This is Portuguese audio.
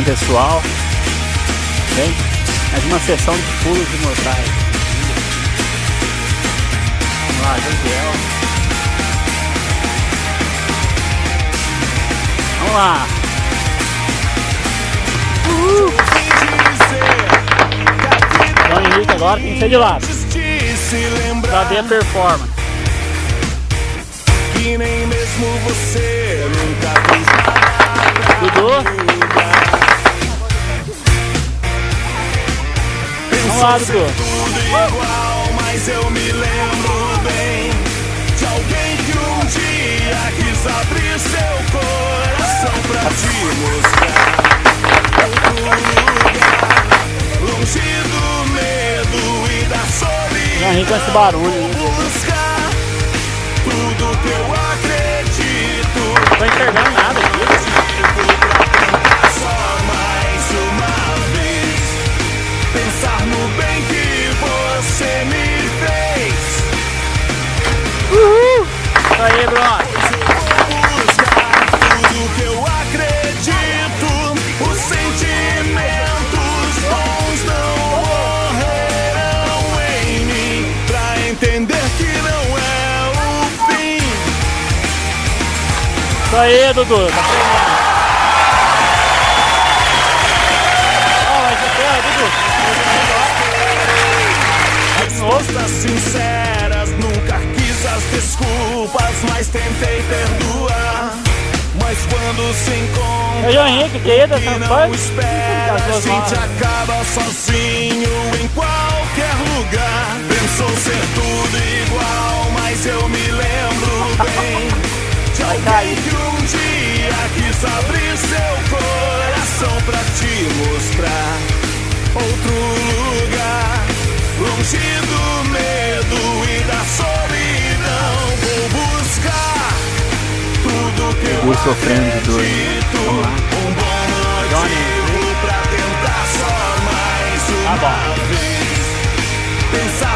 pessoal. Bem, mais uma sessão de pulos de mortais. Vamos lá, Josiel. Vamos lá. João Henrique agora tem que ser de lado pra ver a performance. Que nem mesmo você nunca fez nada. Dudu. Vamos lá, Dudu. Tudo igual, mas eu me lembro bem de alguém que um dia quis abrir seu coração pra te mostrar outro lugar, longe do medo e da solidão. João Henrique com esse barulho, hein? Buscar tudo que eu acredito. Não tô enxergando nada aqui. Só mais uma vez pensar no bem que você me fez. Uhul! Isso aí, Bruno. Buscar tudo que eu acredito. Os sentimentos bons não morrerão em mim, pra entender que não é o fim. Isso aí, Dudu. Tá treinando. Ó, vai ser Dudu. Respostas sinceras, nunca quis as desculpas, mas tentei perdoar. Mas quando se encontra, É João Henrique, que entra, que não não faz? espera, a gente acaba sozinho em qualquer lugar. Pensou ser tudo igual, mas eu me lembro bem de alguém que um dia quis abrir seu coração pra te mostrar outro lugar, longe do medo e da solidão. Vou buscar tudo que eu sofrendo de dor. acredito. Vamos lá. Um bom motivo pra tentar só mais Tá uma bom. vez pensar